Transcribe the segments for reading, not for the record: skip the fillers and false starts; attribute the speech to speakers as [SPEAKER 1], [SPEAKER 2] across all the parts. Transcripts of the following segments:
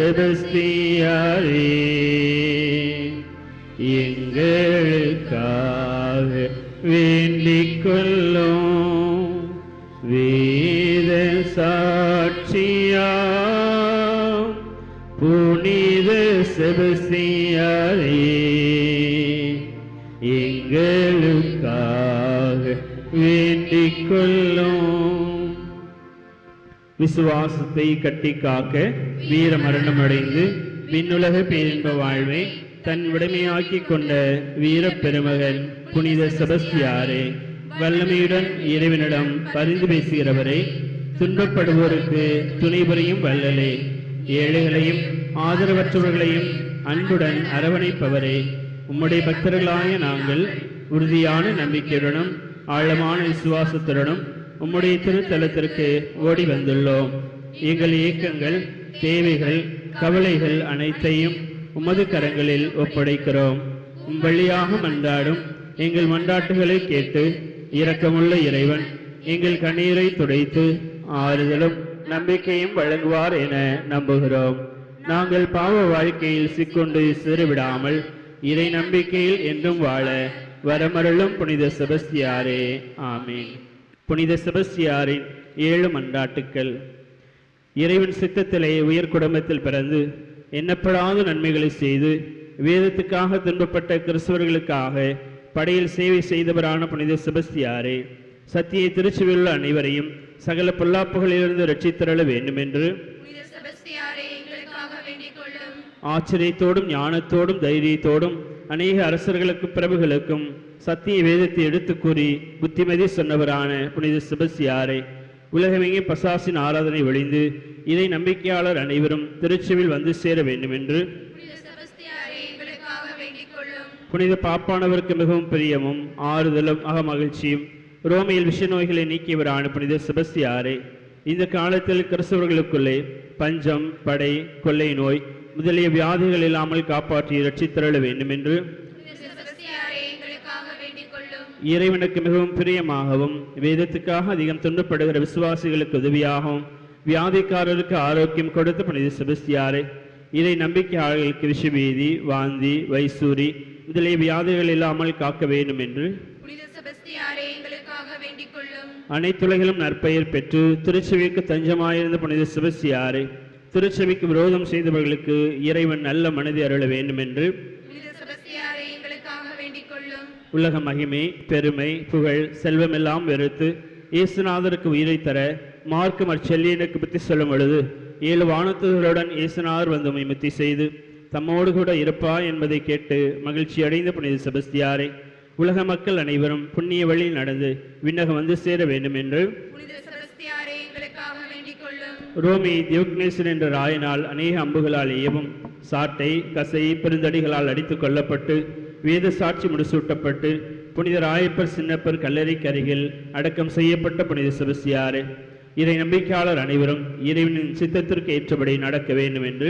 [SPEAKER 1] செபஸ்தியாரே, எங்களுக்காக வேண்டிக் கொள்ளும். வேத சாட்சியாம் புனித செபஸ்தியாரே, எங்களுக்காக வேண்டிக் கொள்ளும். விசுவாசத்தை கட்டி காக்க வீர மரணம் அடைந்து விண்ணுலக பேரின்ப வாழ்வை தன் உடைமையாக்கி கொண்ட வீர பெருமகன் புனித செபஸ்தியாரே, வல்லமையுடன் இறைவனிடம் பரிந்து பேசுகிறவரை, துன்பப்படுவோருக்கு துணை புரியும் வல்லலே, ஏழைகளையும் ஆதரவற்றவர்களையும் அன்புடன் அரவணைப்பவரே, உம்முடைய பக்தர்களாய நாங்கள் உறுதியான நம்பிக்கையுடனும் ஆழமான விசுவாசத்துடனும் உம்முடைய திருத்தலத்திற்கு ஓடி வந்துள்ளோம். எங்கள் இயக்கங்கள், தேவைகள், கவலைகள் அனைத்தையும் உமது கரங்களில் ஒப்படைக்கிறோம். வழியாக மன்றாடும் எங்கள் மன்றாட்டுகளை கேட்டு இரக்கமுள்ள இறைவன் எங்கள் கண்ணீரை துடைத்து ஆறுதலும் நம்பிக்கையும் வழங்குவார் என நம்புகிறோம். நாங்கள் பாவ வாழ்க்கையில் சிக்கொண்டு சிறுவிடாமல் இறை நம்பிக்கையில் என்றும் வாழ வரமருளும் புனித செபஸ்தியாரே. ஆமீன். புனித செபஸ்தியாரின் 7 மன்றாட்டுக்கள். இறைவன் சித்தத்திலே உயர் குடும்பத்தில் பிறந்து எண்ணப்படாத நன்மைகளை செய்து வேதத்துக்காக துன்பப்பட்ட கிறிஸ்தவர்களுக்காக படையில் சேவை செய்தவரான புனித செபஸ்தியாரே, சத்தியை திருச்சுவிலுள்ள அனைவரையும் சகல பொல்லாப்புகளிலிருந்து ரட்சித்தருள வேண்டும் என்று ஆச்சரியத்தோடும் ஞானத்தோடும் தைரியத்தோடும் அநேக அரசர்களுக்கும் பிரபுகளுக்கும் சத்திய வேதத்தை எடுத்து கூறி புத்திமதி சொன்னவரான புனித செபஸ்தியாரே, உலகமெங்கே பசாசின் ஆராதனை ஒழிந்து இதை நம்பிக்கையாளர் அனைவரும் திருச்சுவில் வந்து சேர வேண்டும் என்று புனித பாப்பானவருக்கு மிகவும் பிரியமும் ஆறுதலும் மகிழ்ச்சியும் ரோமையில் விஷ நோய்களை நீக்கியவரான புனித செபஸ்தியாரே, இந்த காலத்தில் கிறிஸ்தவர்களுக்குள்ளே பஞ்சம், படை, கொள்ளை நோய் முதலிய வியாதிகள் இல்லாமல் காப்பாற்றி ரட்சித்தருள வேண்டும் என்று இறைவனுக்கு மிகவும் பிரியமாகவும் வேதத்துக்காக அதிகம் துன்பப்படுகிற விசுவாசிகளுக்கு உதவியாகவும் வியாதிக்காரருக்கு ஆரோக்கியம் கொடுத்த புனித செபஸ்தியாரே, இதை நம்பிக்கையாளர்களுக்கு விஷபீதி, வாந்தி, வைசூரி முதலிய வியாதிகள் இல்லாமல் காக்க வேண்டும் என்று அனைத்துலகிலும் நற்பெயர் பெற்று திருச்சபைக்கு தஞ்சமாயிருந்த புனித செபஸ்தியாரே, திருச்சபைக்கு விரோதம் செய்தவர்களுக்கு இறைவன் நல்ல மனதை அருள வேண்டும் என்று உலக மகிமை, பெருமை, புகழ், செல்வமெல்லாம் வெறுத்து இயேசுநாதருக்கு உயிரை தர மார்க்கம் அச்செல்லியனுக்கு புத்தி சொல்லும் பொழுது 7 வானதூதர்களுடன் இயேசுநாதர் வந்து முத்தி செய்து தம்மோடு கூட இருப்பா என்பதை கேட்டு மகிழ்ச்சி அடைந்த புனித செபஸ்தியாரே, உலக மக்கள் அனைவரும் புண்ணிய வழியில் நடந்து விண்ணகம் வந்து சேர வேண்டும் என்று ரோமி தியோக்னேசன் என்ற ராயனால் அநேக அம்புகளால் ஏவும் சாட்டை, கசை, பெருந்தடிகளால் அடித்துக் கொல்லப்பட்டு வேத சாட்சி முடிசூட்டப்பட்டு புனித ராயப்பர் சின்னப்பர் கல்லறைக்கு அருகில் அடக்கம் செய்யப்பட்ட புனித செபஸ்தியாரே, இறை நம்பிக்கையாளர் அனைவரும் இறைவனின் சித்தத்திற்கு ஏற்றபடி நடக்க வேண்டும் என்று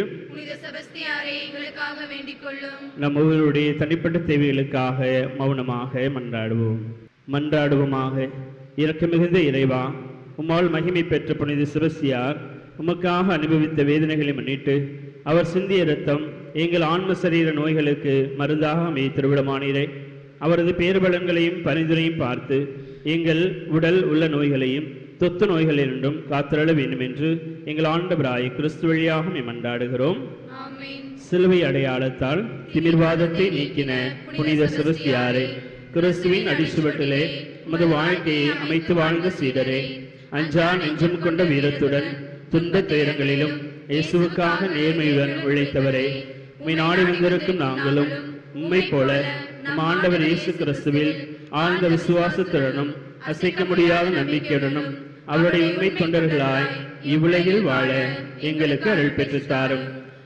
[SPEAKER 1] நம் ஒவ்வொருடைய தனிப்பட்ட தேவைகளுக்காக மௌனமாக மன்றாடுவோமாக. இரக்க மிகுந்த இறைவா, உம்மால் மகிமை பெற்ற புனித செபஸ்தியார் உமக்காக அனுபவித்த வேதனைகளை முன்னிட்டு அவர் சிந்திய இரத்தம் எங்கள் ஆன்ம சரீர நோய்களுக்கு மருந்தாக அமைய திருவிடமானீரே. அவரது பேர்பலன்களையும் பரிந்துரையும் பார்த்து எங்கள் உடல் உள்ள நோய்களையும் தொத்து நோய்களிலும் காத்தருள வேண்டும் என்று எங்கள் ஆண்டவராய் கிறிஸ்து வழியாக மன்றாடுகிறோம். சிலுவை அடையாளத்தால் திமிர்வாதத்தை நீக்கின புனித செபஸ்தியாரே, கிறிஸ்துவின் அடிச்சுவட்டிலே உமது வாழ்க்கையை அமைத்து வாழ்ந்த சீடரே, அஞ்சா நெஞ்சம் கொண்ட வீரத்துடன் துன்ப துயரங்களிலும் இயேசுவுக்காக நேர்மையுடன் உழைத்தவரே, உம்மை நாடி வந்திருக்கும் நாங்களும் உம்மை போல நம் ஆண்டவர் இயேசு கிறிஸ்துவில் ஆழ்ந்த விசுவாசத்துடனும் அசைக்க முடியாத நம்பிக்கையுடனும் அவருடைய உண்மை தொண்டர்களாய் இவ்வுலகில் வாழ எங்களுக்கு அருள் பெற்று தாரும்.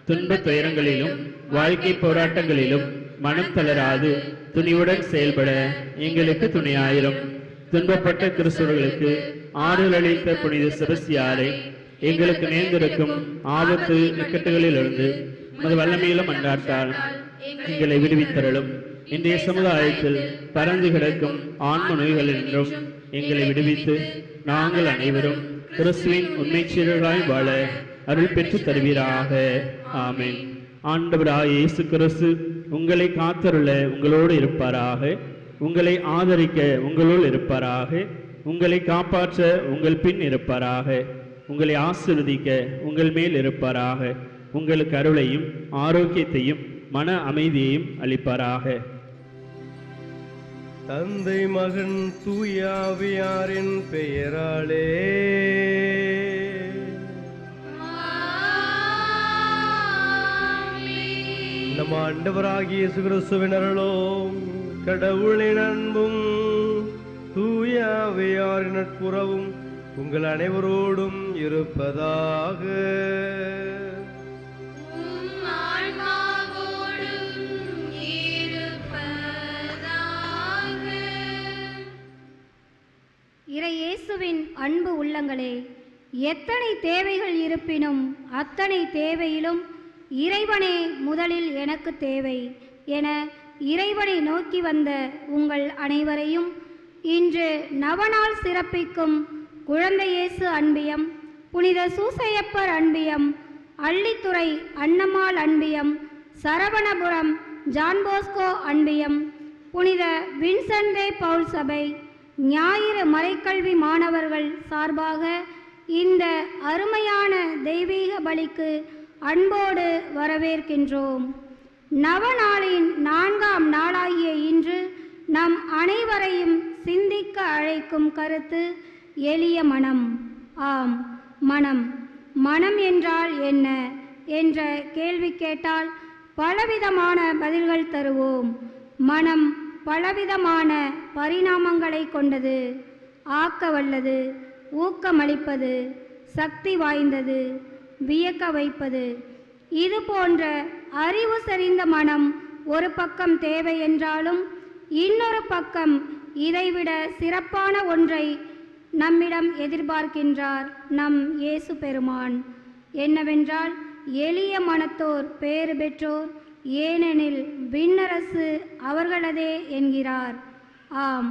[SPEAKER 1] துன்ப துயரங்களிலும் வாழ்க்கை போராட்டங்களிலும் மனம் தளராது துணிவுடன் செயல்பட எங்களுக்கு துணையாயிரும். துன்பப்பட்ட கிறிஸ்தவர்களுக்கு ஆறுதல் அளித்த புனித செபஸ்தியாரை, எங்களுக்கு நேர்ந்திருக்கும் ஆபத்து இக்கட்டுகளிலிருந்து உமது வல்லமையிலும் மன்றாட்டால் எங்களை விடுவித்தருளும். இன்றைய சமுதாயத்தில் பறந்து கிடக்கும் ஆன்ம நோய்களிலும் எங்களை விடுவித்து நாங்கள் அனைவரும் கிறிஸ்துவின் உண்மை சீடர்களாய் வாழ அருள் பெற்று தருவீராக. ஆமென். ஆண்டவராய் இயேசு கிறிஸ்து உங்களை காத்தருள உங்களோடு இருப்பாராக. உங்களை ஆதரிக்க உங்களோடு இருப்பாராக. உங்களை காப்பாற்ற உங்கள் பின் இருப்பாராக. உங்களை ஆசீர்வதிக்க உங்கள் மேல் இருப்பாராக. உங்களுக்கு அருளையும் ஆரோக்கியத்தையும் மன அமைதியையும் அளிப்பாராக.
[SPEAKER 2] தந்தை மகன் தூய ஆவியாரின் பெயராலே நம் ஆண்டவராகிய இயேசு கிறிஸ்துவின் அருளும் கடவுளின் அன்பும் தூய ஆவியாரின் நட்புறவும் உங்கள் அனைவரோடும் இருப்பதாக.
[SPEAKER 3] இயேசுவின் அன்பு உள்ளங்களே, எத்தனை தேவைகள் இருப்பினும் அத்தனை தேவையிலும் இறைவனே முதலில் எனக்கு தேவை என இறைவனை நோக்கி வந்த உங்கள் அனைவரையும் இன்று நவநாள் சிறப்பிக்கும் குழந்தை இயேசு அன்பியம், புனித சூசையப்பர் அன்பியம், அள்ளித்துறை அன்னம்மாள் அன்பியம், சரவணபுரம் ஜான்போஸ்கோ அன்பியம், புனித வின்சென்ட் தே பவுல் சபை ஞாயிறு மறைக்கல்வி மாணவர்கள் சார்பாக இந்த அருமையான தெய்வீக பலிக்கு அன்போடு வரவேற்கின்றோம். நவநாளின் 4ஆம் நாளாகிய இன்று நம் அனைவரையும் சிந்திக்க அழைக்கும் கருத்து எளிய மனம். ஆம், மனம். மனம் என்றால் என்ன என்ற கேள்வி கேட்டால் பலவிதமான பதில்கள் தருவோம். மனம் பலவிதமான பரிணாமங்களை கொண்டது. ஆக்க வல்லது, ஊக்கமளிப்பது, சக்தி வாய்ந்தது, வியக்க வைப்பது. இது போன்ற அறிவு செறிந்த மனம் ஒரு பக்கம் தேவை என்றாலும் இன்னொரு பக்கம் இதைவிட சிறப்பான ஒன்றை நம்மிடம் எதிர்பார்க்கின்றார் நம் இயேசு பெருமான். என்னவென்றால், எளிய மனத்தோர் பேறு பெற்றோர், ஏனெனில் விண்ணரசு அவர்களதே என்கிறார். ஆம்,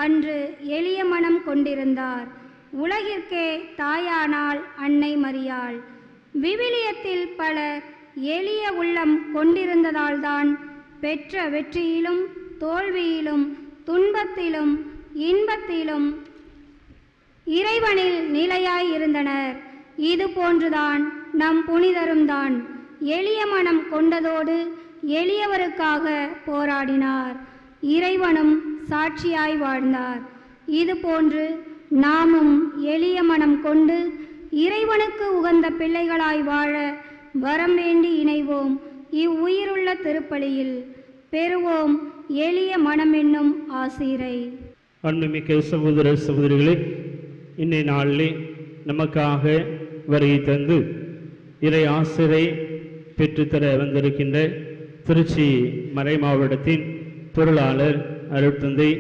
[SPEAKER 3] அன்று எளிய மனம் கொண்டிருந்தார். உலகிற்கே தாயானாள் அன்னை மரியாள். விவிலியத்தில் பலர் எளிய உள்ளம் கொண்டிருந்ததால்தான் பெற்ற வெற்றியிலும் தோல்வியிலும் துன்பத்திலும் இன்பத்திலும் இறைவனில் நிலையாய் இருந்தனர். இது போன்றுதான் நம் புனிதரும் தான். எளிய மனம் கொண்டதோடு எளியவருக்காக போராடினார். இறைவனும் சாட்சியாய் வாழ்ந்தார். இது போன்று நாமும் எளிய மனம் கொண்டு இறைவனுக்கு உகந்த பிள்ளைகளாய் வாழ வரம் வேண்டி இணைவோம். இவ்வுயிருள்ள திருப்பலியில் பெறுவோம் எளிய மனம் என்னும் ஆசீரை.
[SPEAKER 1] அன்புமிக்க சகோதர சகோதரிகளே, இன்னை நாளிலே நமக்காக வருகை தந்து இறை ஆசிரை பெற்றுத்தர வந்திருக்கின்ற திருச்சி மறை மாவட்டத்தின் பொருளாளர் அருட்தந்தை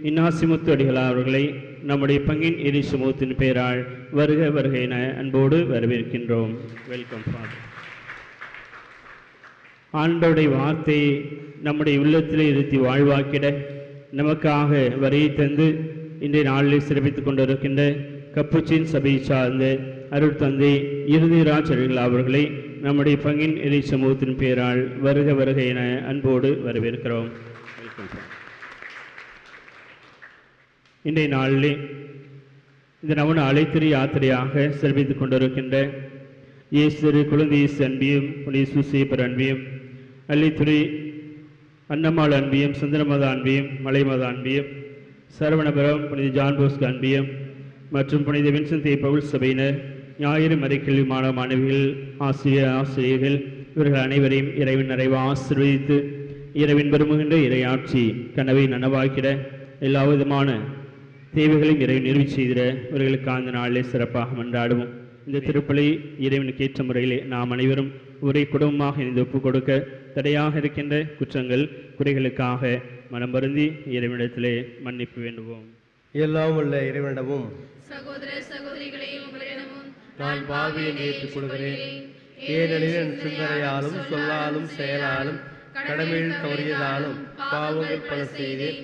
[SPEAKER 1] இன்னாசிமுத்து அடிகளார் அவர்களை நம்முடைய பங்கின் இறை சமூகத்தின் பெயரால் வருக வருக என அன்போடு வரவேற்கின்றோம். Welcome father. ஆண்டவருடைய வார்த்தையை நம்முடைய உள்ளத்திலே இருத்தி வாழ்வாக்கிட நமக்காக வருகை தந்து இன்றைய நாளில் சிறப்பித்துக் கொண்டிருக்கின்ற கப்புச்சின் சபையை சார்ந்த அருட்தந்தை இருதிராஜ் அடிகளார் அவர்களை நம்முடைய பங்கின் இறை சமூகத்தின் பெயரால் வருக வருக என அன்போடு வரவேற்கிறோம். இன்றைய நாளிலே இந்த நவன அலைத்திரி யாத்திரையாக சிறப்பித்துக் கொண்டிருக்கின்ற இயேசு குழந்தை இயேசு அன்பியும் புனித சூசையப்பர் அன்பியும் அள்ளித்துறை அன்னம்மாள் அன்பியும் சுந்தரமத அன்பியும் மலைமத அன்பியும் சரவணபுரம் புனித ஜான்போஸ்கோ அன்பியும் மற்றும் புனித வின்சென்ட் தே பவுல் சபையினர் ஞாயிறு மறைக்கல்வி மாணவ மாணவிகள் ஆசிரியர்கள் இவர்கள் அனைவரையும் இறைவன் நிறைவாக ஆசீர்வதித்து இறைவன் விரும்புகின்ற இறையாட்சி கனவை நனவாக்கிட எல்லா விதமான தேவைகளையும் இறைவன் நிறைவு செய்திட இவர்களுக்கு அந்த நாளிலே சிறப்பாக மன்றாடுவோம். இந்த திருப்பலி இறைவனுக்கு ஏற்ற முறையிலே நாம் அனைவரும் ஒரே குடும்பமாக இணைந்து ஒப்புக் கொடுக்க தடையாக இருக்கின்ற குற்றங்கள் குறைகளுக்காக மனம் வருந்தி இறைவனிடத்திலே மன்னிப்பு வேண்டுவோம்.
[SPEAKER 2] எல்லாம் உள்ள இறைவனிடமும்
[SPEAKER 4] சகோதர சகோதரிகளையும் உங்களிடமும்
[SPEAKER 2] நான் பாவியை ஏற்றுக் கொள்கிறேன். ஏனெனில் என் சிந்தனையாலும் சொல்லாலும் செயலாலும் கடமையில் தவறியதாலும் பாவங்கள் பல செய்தேன்.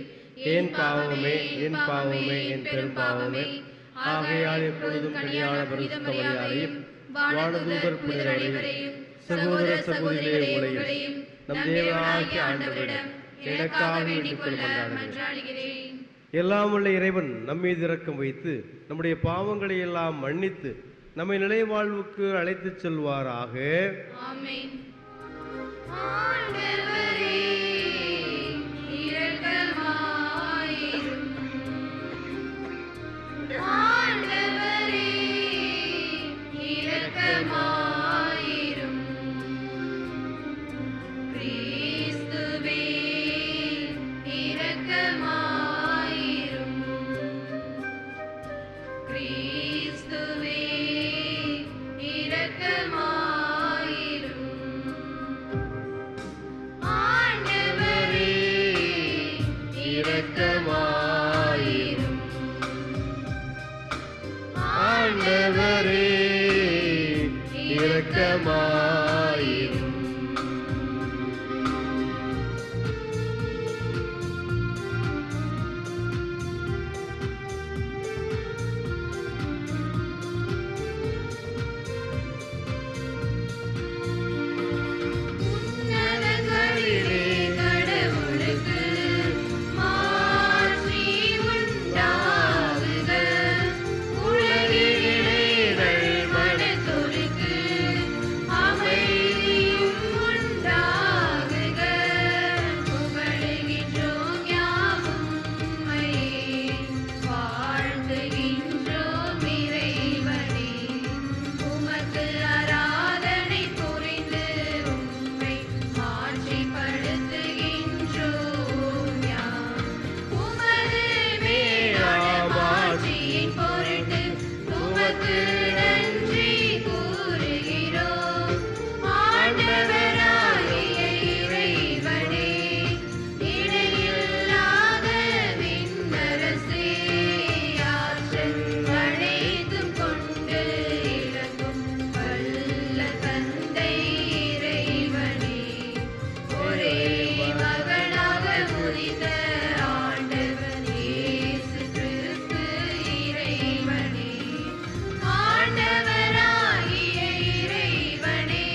[SPEAKER 2] என் பாவமே என் பாவமே என் பெரும் பாவமே. ஆகையால் எப்பொழுதும் கனியான பரிசுத்த மரியாதையும் வானதூதர் புனிதர் அனைவரையும் சகோதர சகோதரிகளே உங்களையும் நம் தேவனாகிய ஆண்டவரிடம் எனக்காக வேண்டிக் கொள்ளுமாறு மன்றாடுகிறேன். எல்லாம் உள்ள இறைவன் நம்மீது இரக்கம் வைத்து நம்முடைய பாவங்களை எல்லாம் மன்னித்து நம்மை நிலை வாழ்வுக்கு அழைத்துச் செல்வாராக.
[SPEAKER 4] ஆமென். ஆண்டவரே இரக்கமாயிரும். ஆண்டவரே இரக்கமாயிரும். கிறிஸ்துவே இரக்கமாயிரும். கிறிஸ்துவே இரக்கமாயிரும். ஆண்டவரே
[SPEAKER 2] இரக்கமாயிரும். ஆண்டவரே இரக்கமாயிரும்.
[SPEAKER 4] உன்னதங்களிலே கடவுளுக்கு மாட்சி உண்டாகுக. உலகிலே மனத்தொருக்கு அமைதியும் உண்டாகுக. புகழுகின்றோம் யாவும் உம்மையே, வாழ்த்துகின்றோம் இறைவனே. உமக்கு ஆராதனை புரிந்து உம்மை மாட்சிப்படுத்துகின்றோம் யாம். உமது மேலான மாட்சியின் பொருட்டு உமக்கு நன்றி கூறுகிறோம். ஆண்டவராகிய இறைவனே, இணையில்லாத விண்ணரசே, ஆற்றல் அனைத்தும் கொண்டு இலங்கும் வல்ல தந்தை இறைவனே, ஒரே மகனாக உதித்த ஆண்டவர் இயேசு கிறிஸ்து இறைவனே. ஆண்டவராகிய இறைவனே,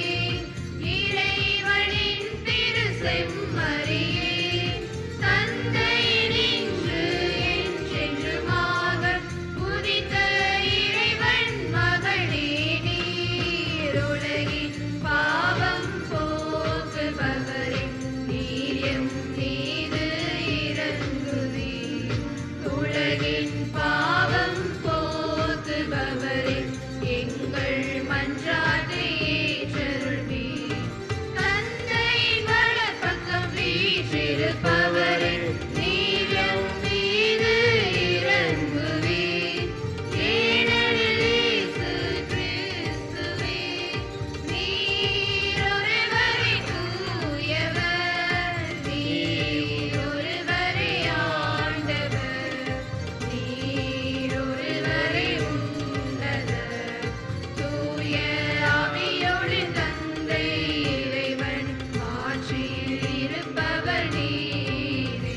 [SPEAKER 4] இறைவனின் திரு செம்மறியே, தந்தை நின்று என்றென்றுமாக உதித்த இறைவன் மகனே நீர். உலகின் பாவம் போக்குபவரே, நீர் எம் மீது இரங்குவீர். உலகின் பாவம் போக்குபவரே, எங்கள் மன்றாட்டை ஏற்றருள்வீர். தந்தையின் வலப்பக்கம் வீற்றிருப்பவரே, நீர் எம் மீது இரங்குவீர். ஏனெனில் இயேசு கிறிஸ்துவே, நீர் ஒருவரே தூயவர், நீர் ஒருவரே ஆண்டவர், நீர் ஒருவரே உன்னதர். தூய ஆவியோடு தந்தை இறைவன் ஆட்சியில் இருப்பவர் நீரே.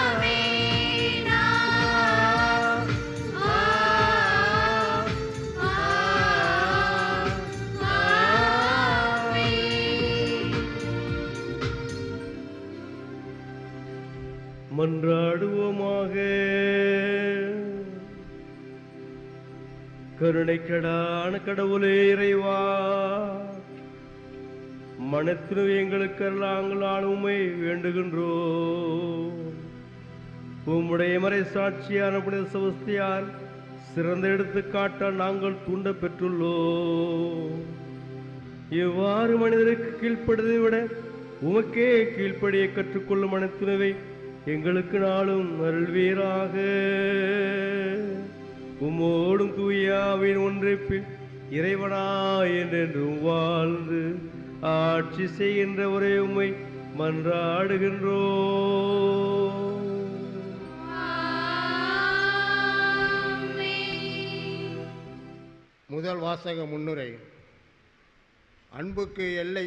[SPEAKER 4] ஆமென்.
[SPEAKER 2] மன்றாடுவோமாக. கருணைக்கடான கடவுளே இறைவா, மனத்தினு எங்களுக்கு நாங்கள் உம்மை வேண்டுகின்றோம். உம்முடைய மறை சாட்சியான புனித செபஸ்தியார் சிறந்த எடுத்துக்காட்டால் நாங்கள் தூண்ட பெற்றுள்ளோம். இவ்வாறு மனிதருக்கு கீழ்ப்படுவதை விட உமக்கே கீழ்ப்படியை கற்றுக்கொள்ளும் மனத்தினவை எங்களுக்கு நாளும் அருள்வீராக. உம்மோடும் தூயாவின் ஒன்றைப்பில் இறைவனாய் என்றென்றும் வாழ்ந்து ஆட்சி செய்கின்ற ஒரே உம்மை மன்றாடுகின்றோம்.
[SPEAKER 5] முதல் வாசக முன்னுரை. அன்புக்கு எல்லை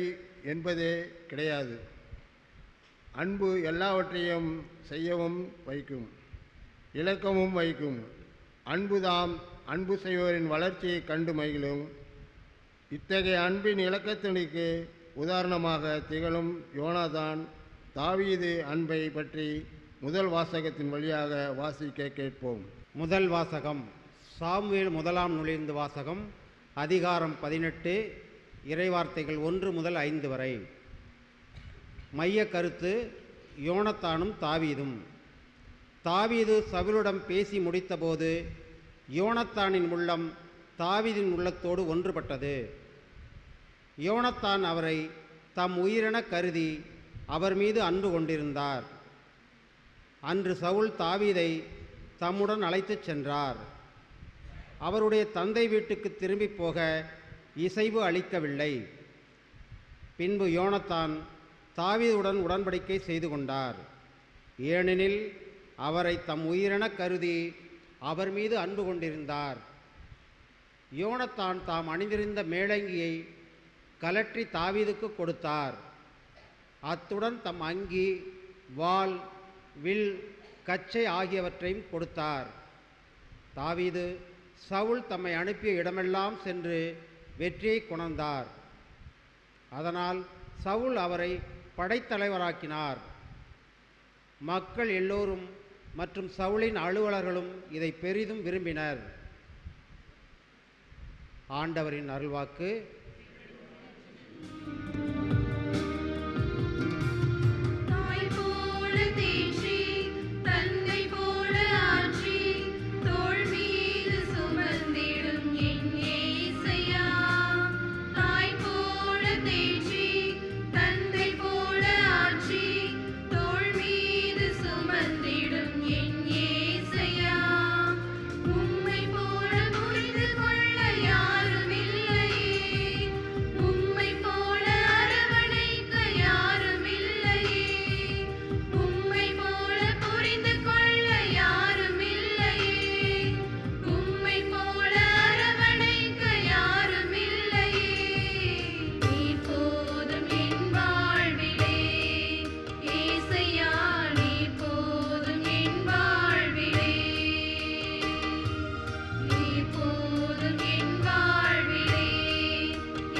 [SPEAKER 5] என்பதே கிடையாது. அன்பு எல்லாவற்றையும் செய்யவும் வைக்கும், இலக்கமும் வைக்கும். அன்பு செய்வோரின் வளர்ச்சியை கண்டு மகிழும். இத்தகைய அன்பின் இலக்கத்தினுக்கு உதாரணமாக திகழும் யோனாதான் தாவீது அன்பை பற்றி முதல் வாசகத்தின் வழியாக வாசிக்க கேட்போம்.
[SPEAKER 6] முதல் வாசகம் சாமுவேல் 1ஆம் நூலிலிருந்து வாசகம். அதிகாரம் 18, இறைவார்த்தைகள் 1 முதல் 5 வரை. மைய கருத்து யோனத்தானும் தாவீதும். தாவீது சவுலிடம் பேசி முடித்தபோது யோனத்தானின் உள்ளம் தாவீதின் உள்ளத்தோடு ஒன்றுபட்டது. யோனத்தான் அவரை தம் உயிரென கருதி அவர் மீது அன்பு கொண்டிருந்தார். அன்று சவுல் தாவீதை தம்முடன் அழைத்துச் சென்றார். அவருடைய தந்தை வீட்டுக்கு திரும்பி போக இசைவு அளிக்கவில்லை. பின்பு யோனத்தான் தாவீதுடன் உடன்படிக்கை செய்து கொண்டார். ஏனெனில் அவரை தம் உயிரென கருதி அவர் மீது அன்பு கொண்டிருந்தார். யோனத்தான் தாம் அணிந்திருந்த மேலங்கியை கலற்றி தாவீதுக்கு கொடுத்தார். அத்துடன் தம் அங்கி, வாள், வில், கச்சை ஆகியவற்றையும் கொடுத்தார். தாவீது சவுல் தம்மை அனுப்பிய இடமெல்லாம் சென்று வெற்றியை கொணர்ந்தார். அதனால் சவுல் அவரை படைத்தலைவராக்கினார். மக்கள் எல்லோரும் மற்றும் சவுலின் அலுவலர்களும் இதை பெரிதும் விரும்பினர். ஆண்டவரின் அருள்வாக்கு.
[SPEAKER 4] தாய் போல தேற்றி தந்தை போல ஆற்றி தோள் மீது சுமந்திடும் என் இயேசையா. தாய் போல தேற்றி தந்தை போல ஆற்றி தோள் மீது சுமந்திடும் என் இயேசையா. உம்மை போல புரிந்து கொள்ள யாரும் இல்லையே, உம்மை போல அரவணைக்க யாரும் இல்லையே, உம்மை போல புரிந்து கொள்ள யாரும் இல்லையே, உம்மை போல அரவணைக்க யாரும் இல்லையே. நீர் போதும் என் வாழ்விலே ஏசையா, நீர் போதும் என் வாழ்விலே, நீர் போதும் என் வாழ்விலே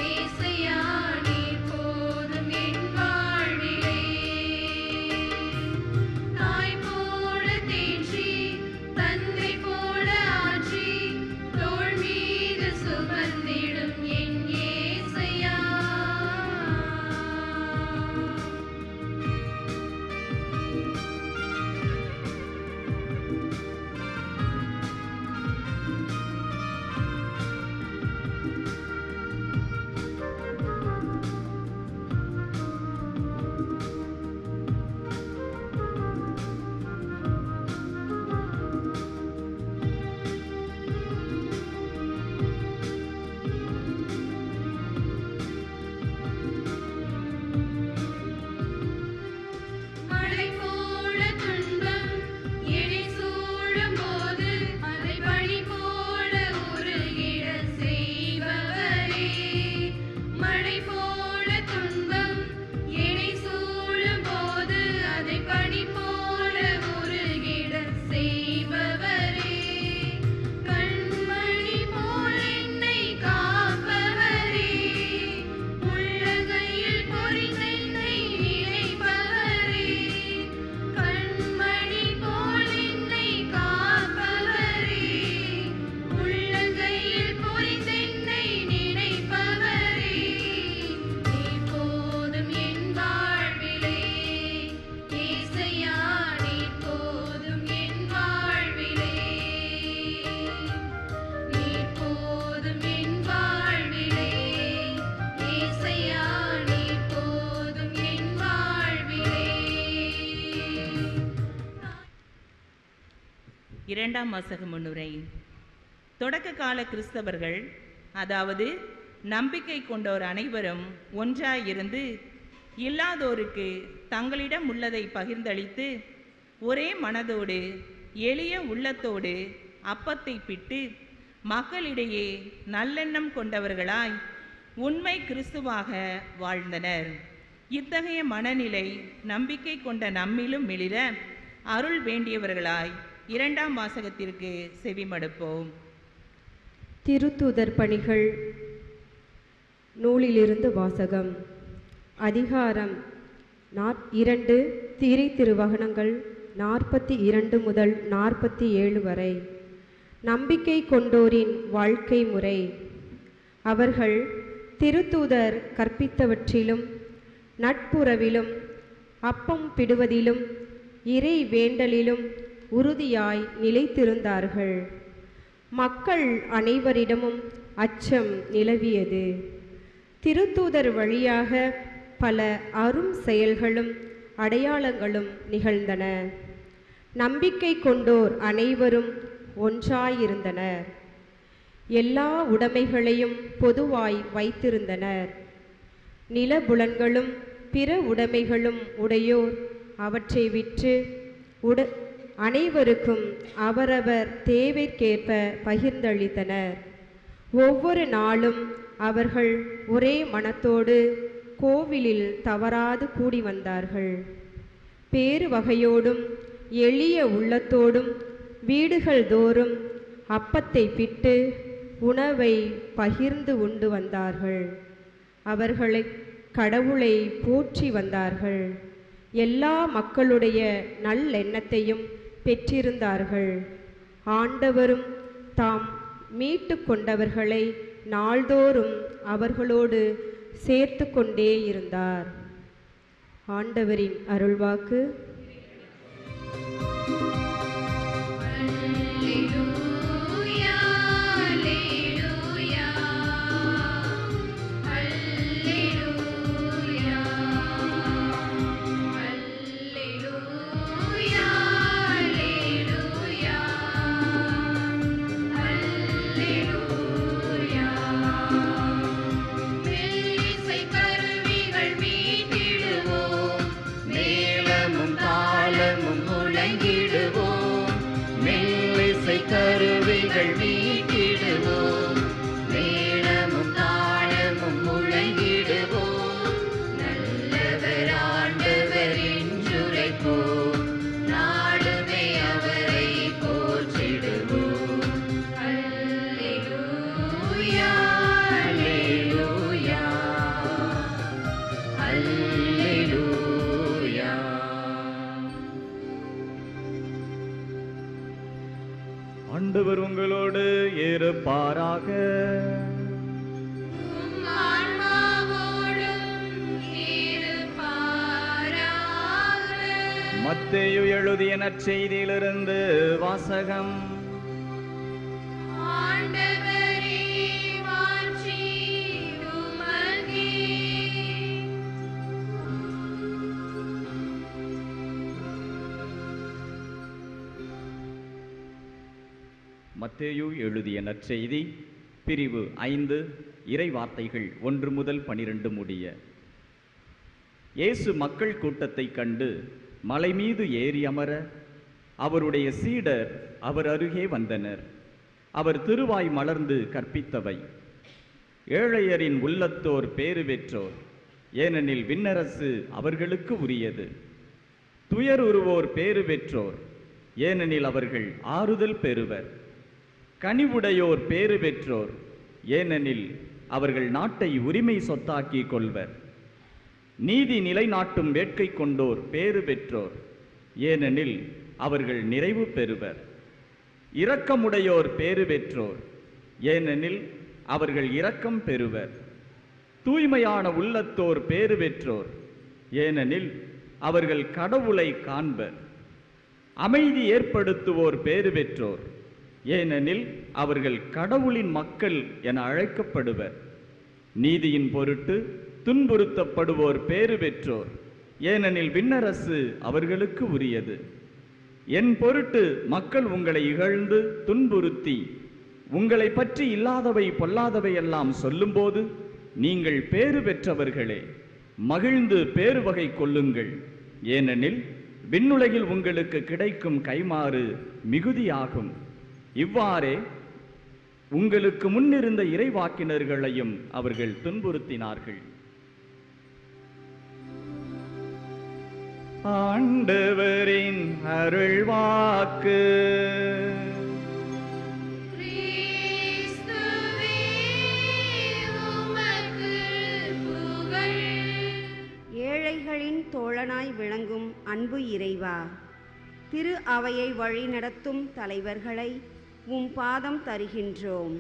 [SPEAKER 4] ஏசையா, நீர் போதும் என் வாழ்விலே. தாய் போல தேற்றி தந்தை போல ஆற்றி தோள் மீது சுமந்திடும் என் இயேசையா. மழை போல துன்பம் என்னை சூழும் போது அதை பனி போல உருகிட செய்பவரே. மழை போல துன்பம் என்னை சூழும் போது அதை பனி போல உருகிட செய்பவரே. கண்மணி போல் என்னை காப்பவரே, உள்ளங்கையில் பொறிந்தென்னை நினைப்பவரே. கண்மணி போல் என்னை காப்பவரே, உள்ளங்கையில் பொறிந்தென்னை நினைப்பவரே. நீர் போதும் என் வாழ்விலே ஏசையா, நீர் போதும் என் வாழ்விலே, நீர் போதும் என் வாழ்விலே ஏசையா, நீர் போதும் என் வாழ்விலே.
[SPEAKER 7] இரண்டாம் வாசக முன்னுரை. தொடக்க கால கிறிஸ்தவர்கள், அதாவது நம்பிக்கை கொண்டோர் அனைவரும் ஒன்றாயிருந்து இல்லாதோருக்கு தங்களிடம் உள்ளதை பகிர்ந்தளித்து ஒரே மனதோடு எளிய உள்ளத்தோடு அப்பத்தை பிட்டு மக்களிடையே நல்லெண்ணம் கொண்டவர்களாய் உண்மை கிறிஸ்துவாக வாழ்ந்தனர். இத்தகைய மனநிலை நம்பிக்கை கொண்ட நம்மிலும் மிளிர அருள் வேண்டியவர்களாய் இரண்டாம் வாசகத்திற்கு செவிமடுப்போம்.
[SPEAKER 8] திருத்தூதர் பணிகள் நூலிலிருந்து வாசகம். அதிகாரம் 2 திரை திருவகனங்கள் 42 முதல் 47 வரை. நம்பிக்கை கொண்டோரின் வாழ்க்கை முறை. அவர்கள் திருத்தூதர் கற்பித்தவற்றிலும் நட்புறவிலும் அப்பம் பிடுவதிலும் இறை வேண்டலிலும் உறுதியாய் நிலைத்திருந்தார்கள். மக்கள் அனைவரிடமும் அச்சம் நிலவியது. திருத்தூதர் வழியாக பல அரும் செயல்களும் அடையாளங்களும் நிகழ்ந்தன. நம்பிக்கை கொண்டோர் அனைவரும் ஒன்றாயிருந்தனர். எல்லா உடைமைகளையும் பொதுவாய் வைத்திருந்தனர். நிலபுலன்களும் பிற உடைமைகளும் உடையோர் அவற்றை விற்று அனைவருக்கும் அவரவர் தேவைக்கேற்ப பகிர்ந்தளித்தனர். ஒவ்வொரு நாளும் அவர்கள் ஒரே மனத்தோடு கோவிலில் தவறாது கூடி வந்தார்கள். பேறு வகையோடும் எளிய உள்ளத்தோடும் வீடுகள் தோறும் அப்பத்தை பிட்டு உணவை பகிர்ந்து உண்டு வந்தார்கள். அவர்களை கடவுளை போற்றி வந்தார்கள். எல்லா மக்களுடைய நல்லெண்ணத்தையும் பெற்றிருந்தார்கள். ஆண்டவரும் தாம் மீட்டு கொண்டவர்களை நாள்தோறும் அவர்களோடு சேர்த்து கொண்டே இருந்தார். ஆண்டவரின் அருள்வாக்கு.
[SPEAKER 9] கருவிகள் மீட்டிடுவோம், மேளமும் தாளமும் முழங்கிடுவோம். நல்லவர் ஆண்டவர் என்றுரைப்போம், நாடுமே அவரை போற்றிடுவோம். அல்லேலூயா அல்லேலூயா அல்லேலூயா.
[SPEAKER 10] ஆண்டவர் உங்களோடு இருப்பாராக. மத்தேயு எழுதிய நற்செய்தியிலிருந்து வாசகம். மத்தேயு எழுதிய நற்செய்தி பிரிவு 5 இறை வார்த்தைகள் 1 முதல் 12 முடிய. இயேசு மக்கள் கூட்டத்தை கண்டு மலை மீது ஏறி அமர அவருடைய சீடர் அவர் அருகே வந்தனர். அவர் திருவாய் மலர்ந்து கற்பித்தவை: ஏழையரின் உள்ளத்தோர் பேறு பெற்றோர், ஏனெனில் விண்ணரசு அவர்களுக்கு உரியது. துயருறுவோர் பேறு பெற்றோர், ஏனெனில் அவர்கள் ஆறுதல் பெறுவர். கனிவுடையோர் பேறு பெற்றோர், ஏனெனில் அவர்கள் நாட்டை உரிமை சொத்தாக்கி கொள்வர். நீதி நிலைநாட்டும் வேட்கை கொண்டோர் பேறு பெற்றோர், ஏனெனில் அவர்கள் நிறைவு பெறுவர். இரக்கமுடையோர் பேறு பெற்றோர், ஏனெனில் அவர்கள் இரக்கம் பெறுவர். தூய்மையான உள்ளத்தோர் பேறு பெற்றோர், ஏனெனில் அவர்கள் கடவுளை காண்பர். அமைதி ஏற்படுத்துவோர் பேறு பெற்றோர், ஏனெனில் அவர்கள் கடவுளின் மக்கள் என அழைக்கப்படுவர். நீதியின் பொருட்டு துன்புறுத்தப்படுவோர் பேறு பெற்றோர், ஏனெனில் விண்ணரசு அவர்களுக்கு உரியது. என் பொருட்டு மக்கள் உங்களை இகழ்ந்து துன்புறுத்தி உங்களை பற்றி இல்லாதவை பொல்லாதவை எல்லாம் சொல்லும்போது நீங்கள் பேறு பெற்றவர்களே, மகிழ்ந்து பேறு வகை கொள்ளுங்கள். ஏனெனில் விண்ணுலகில் உங்களுக்கு கிடைக்கும் கைமாறு மிகுதியாகும். இவ்வாறே உங்களுக்கு முன்னிருந்த இறைவாக்கினர்களையும் அவர்கள் துன்புறுத்தினார்கள். ஆண்டவரின் அருள்வாக்கு.
[SPEAKER 4] கிறிஸ்துவே உமக்கு புகழ்.
[SPEAKER 11] ஏழைகளின் தோழனாய் விளங்கும் அன்பு இறைவா, திரு அவையை வழிநடத்தும் தலைவர்களை உம் பாதம் தருகின்றோம்.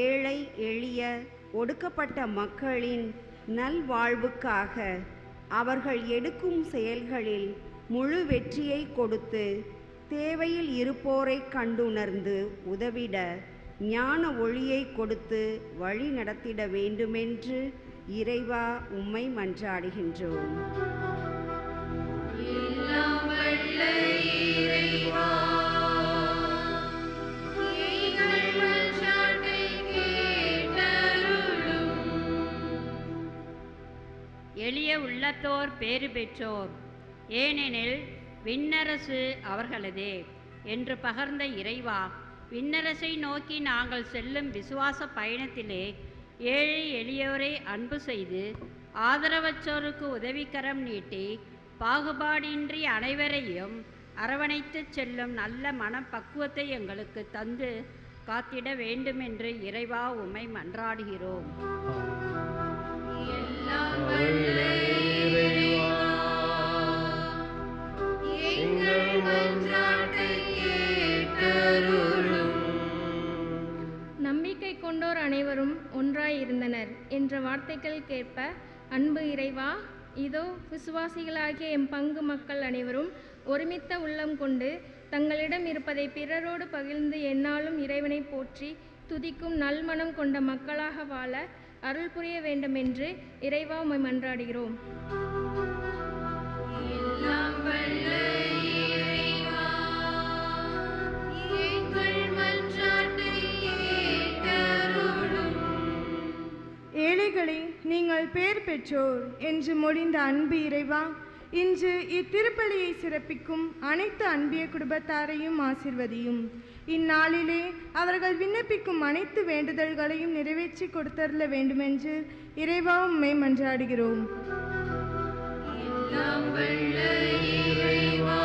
[SPEAKER 11] ஏழை எளிய ஒடுக்கப்பட்ட மக்களின் நல்வாழ்வுக்காக அவர்கள் எடுக்கும் செயல்களில் முழு வெற்றியை கொடுத்து தேவையில் இருப்போரை கண்டுணர்ந்து உதவிட ஞான ஒளியை கொடுத்து வழி நடத்திட வேண்டுமென்று இறைவா உம்மை மன்றாடுகின்றோம்.
[SPEAKER 4] எல்லாம் வல்ல இறைவா, எங்கள் மன்றாட்டை கேட்டருளும்.
[SPEAKER 12] எளிய உள்ளத்தோர் பேறு பெற்றோர், ஏனெனில் விண்ணரசு அவர்களதே என்று பகர்ந்த இறைவா, விண்ணரசை நோக்கி நாங்கள் செல்லும் விசுவாச பயணத்திலே ஏழை எளியோரை அன்பு செய்து ஆதரவற்றோருக்கு உதவிக்கரம் நீட்டி பாகுபாடின்றி அனைவரையும் அரவணைத்துச் செல்லும் நல்ல மனப்பக்குவத்தை எங்களுக்கு தந்து காத்திட வேண்டுமென்று இறைவா உம்மை மன்றாடுகிறோம்.
[SPEAKER 4] எல்லாம் வல்ல இறைவா, எங்கள் மன்றாட்டை கேட்டருளும்.
[SPEAKER 13] நம்பிக்கை கொண்டோர் அனைவரும் ஒன்றாய் இருந்தனர் என்ற வார்த்தைகள் கேட்ப அன்பு இறைவா, இதோ விசுவாசிகளாகிய எம் பங்கு மக்கள் அனைவரும் ஒருமித்த உள்ளம் கொண்டு தங்களிடம் இருப்பதை பிறரோடு பகிர்ந்து எந்நாளும் இறைவனை போற்றி துதிக்கும் நல்மனம் கொண்ட மக்களாக வாழ அருள் புரிய வேண்டுமென்று இறைவா உம்மை மன்றாடுகிறோம்.
[SPEAKER 4] எல்லாம் வல்ல இறைவா, எங்கள் மன்றாட்டை கேட்டருளும்.
[SPEAKER 14] ஏழைகளே, நீங்கள் பேர் பெற்றோர் என்று மொழிந்த அன்பு இறைவா, இன்று இத்திருப்பலியை சிறப்பிக்கும் அனைத்து அன்பிய குடும்பத்தாரையும் ஆசிர்வதியும். இந்நாளிலே அவர்கள் விண்ணப்பிக்கும் அனைத்து வேண்டுதல்களையும் நிறைவேற்றி கொடுத்தருள வேண்டுமென்று இறைவா உம்மை மன்றாடுகிறோம்.
[SPEAKER 4] எல்லாம் வல்ல இறைவா,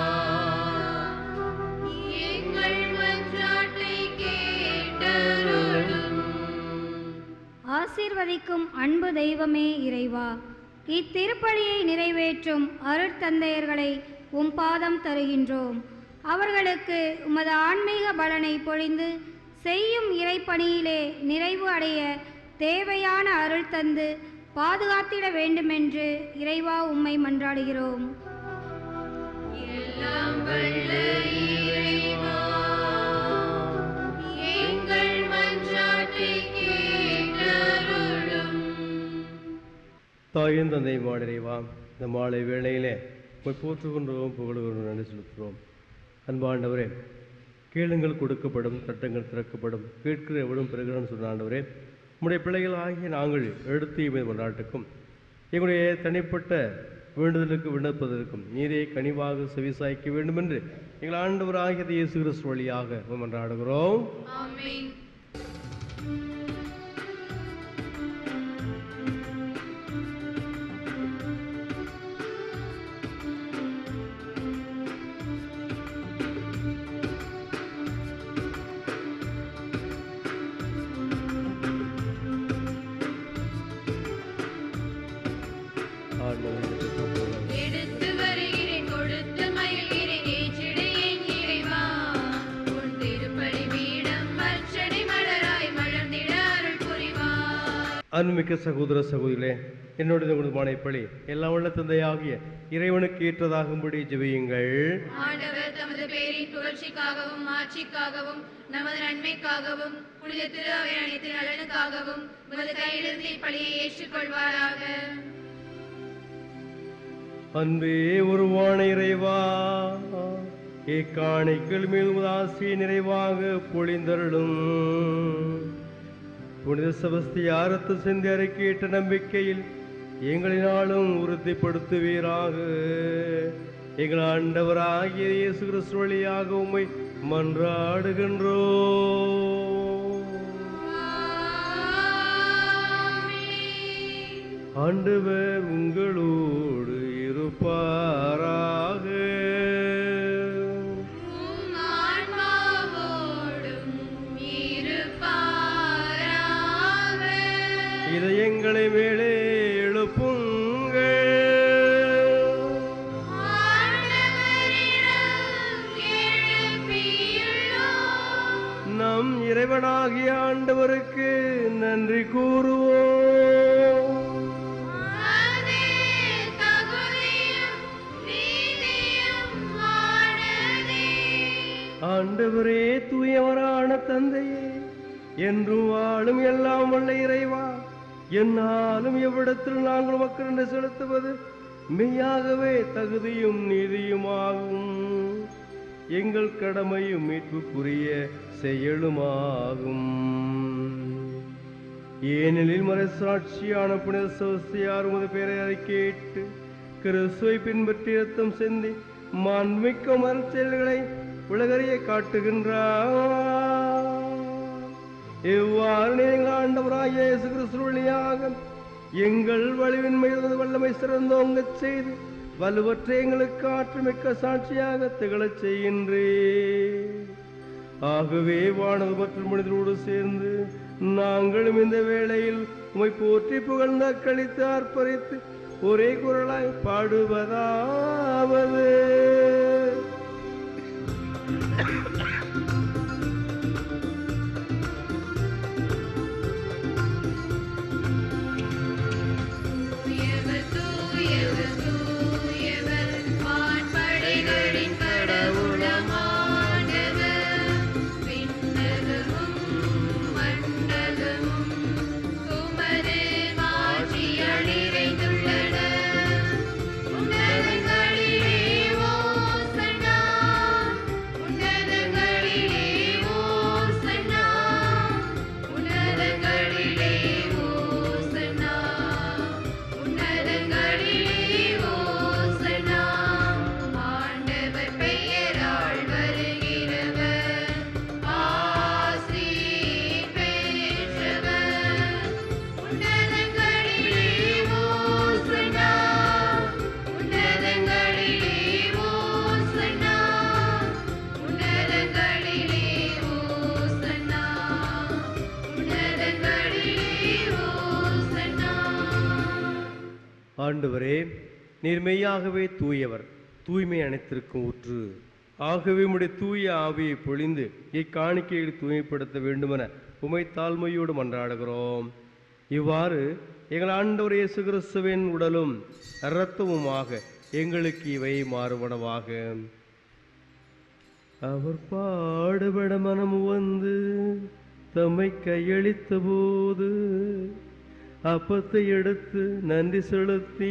[SPEAKER 4] எங்கள் மன்றாட்டை கேட்டருளும்.
[SPEAKER 3] ஆசீர்வதிக்கும் அன்பு தெய்வமே இறைவா, இத்திருப்பலியை நிறைவேற்றும் அருட்தந்தையர்களை உம் பாதம் தருகின்றோம். அவர்களுக்கு உமது ஆன்மீக பலனை பொழிந்து செய்யும் இறைப்பணியிலே நிறைவு அடைய தேவையான அருள் தந்து பாதுகாத்திட வேண்டுமென்று இறைவா உம்மை மன்றாடுகிறோம்.
[SPEAKER 4] எல்லாம் வல்ல இறைவா, எங்கள் மன்றாட்டை கேட்டருளும்.
[SPEAKER 2] தாயின் தந்தை மாடிறைவா, இந்த மாலை வேளையிலே போய் போற்றுகின்றோம், புகழுகின்றோம், நன்றி செலுத்துகிறோம். அன்பாண்டவரே, கேளுங்கள் கொடுக்கப்படும், தட்டங்கள் திறக்கப்படும், கேட்கிற எவரும் பெறுகிறோன்னு சொன்ன ஆண்டவரே, உம்முடைய பிள்ளைகள் ஆகிய நாங்கள் எடுத்து இமை கொண்டாட்டுக்கும் எங்களுடைய தனிப்பட்ட வேண்டுதலுக்கு விண்ணப்பதற்கும் நீரே கனிவாக செவிசாய்க்க வேண்டும் என்று எங்கள் ஆண்டவராகிய இயேசு கிறிஸ்து வழியாக கொண்டாடுகிறோம்.
[SPEAKER 4] ஆமென். எடுத்து வருகிறேன், கொடுத்து மகிழ்கிறேன், ஏற்றிடுவேன் இறைவா. உன் திருப்பலி பீடம் மற்றடி மலராய் மலர்ந்திட அருள் புரிவாய்.
[SPEAKER 2] அன்புமிக்க சகோதர சகோதரிகளே, என்னுடைய உங்களுமான இப்படி எல்லாம் உள்ள தந்தையாகிய இறைவனுக்கு ஏற்றதாகும்படி ஜெபியுங்கள்.
[SPEAKER 4] ஆண்டவர் தமது பேரின் புகழ்ச்சிக்காகவும் ஆட்சிக்காகவும் நமது நன்மைக்காகவும் புனித திரு அவை அனைத்து நலனுக்காகவும் உமது கையிலிருந்து இப்பலியை ஏற்றுக்கொள்வாராக.
[SPEAKER 2] அன்பே உருவான இறைவா, இக்காணிகள் மேல் உதாசி நிறைவாக பொழிந்தருளும். புனித செபஸ்தியாரத்து சிந்தி அறிக்கையிட்ட நம்பிக்கையில் எங்களினாலும் உறுதிப்படுத்துவீராக. எங்கள் ஆண்டவராகிய இயேசு கிறிஸ்து வழியாக உம்மை மன்றாடுகின்றோம். ஆண்டவர் உங்களோடு இருப்பாரா. எங்களை மேலே எழுப்புங்கள். நம் இறைவனாகிய ஆண்டவருக்கு நன்றி கூறுவோம். ஆண்டவரே, தூயவரான தந்தையே, என்றும் வாழும் எல்லாம் வல்ல இறைவா, என்னாலும் எவ்விடத்தில் நாங்கள் மக்கள் என்று செலுத்துவது மெய்யாகவே தகுதியும் நீதியுமாகும். எங்கள் கடமையும் மீட்புக்குரிய செயலுமாகும். ஏனெனில் மறைசாட்சியான புனித செபஸ்தியார் உமது பெயரை கேட்டு கிறிஸ்துவை பின்பற்றி இரத்தம் சிந்தி மாண்புமிக்க மறுச்செயல்களை உலகறிய காட்டுகின்றார். இவ்வாறு நீங்கள் ஆண்டவராகிய இயேசு கிறிஸ்து வழியாக எங்கள் வலிவின்மையிலிருந்து வல்லமை சிறந்தோங்கச் செய்து வலுவற்ற எங்களுக்கு ஆற்றுமிக்க சாட்சியாக திகழச் செய்கின்றே. ஆகவே வானது மற்றும் மனிதரோடு சேர்ந்து நாங்களும் இந்த வேளையில் உம்மை போற்றி புகழ்ந்த கழித்து ஆர்ப்பரித்து ஒரே குரலாய் பாடுவதாவது: ஆண்டவரே, நீர் மெய்யாகவே தூயவர், தூய்மை அனைத்திற்கும் ஊற்று. ஆகவே உம்முடைய தூய ஆவியை பொழிந்து இக்காணிக்கையை தூய்மைப்படுத்த வேண்டுமென உம்மை தாழ்மையோடு மன்றாடுகிறோம். இவ்வாறு எங்கள் ஆண்டவர் இயேசு கிறிஸ்துவின் உடலும் இரத்தமுமாக எங்களுக்கு இவை மாறுபடவாக. அவர் பாடுபட மனம் வந்து தம்மை கையளித்த போது அப்பத்தை எடுத்து நன்றி செலுத்தி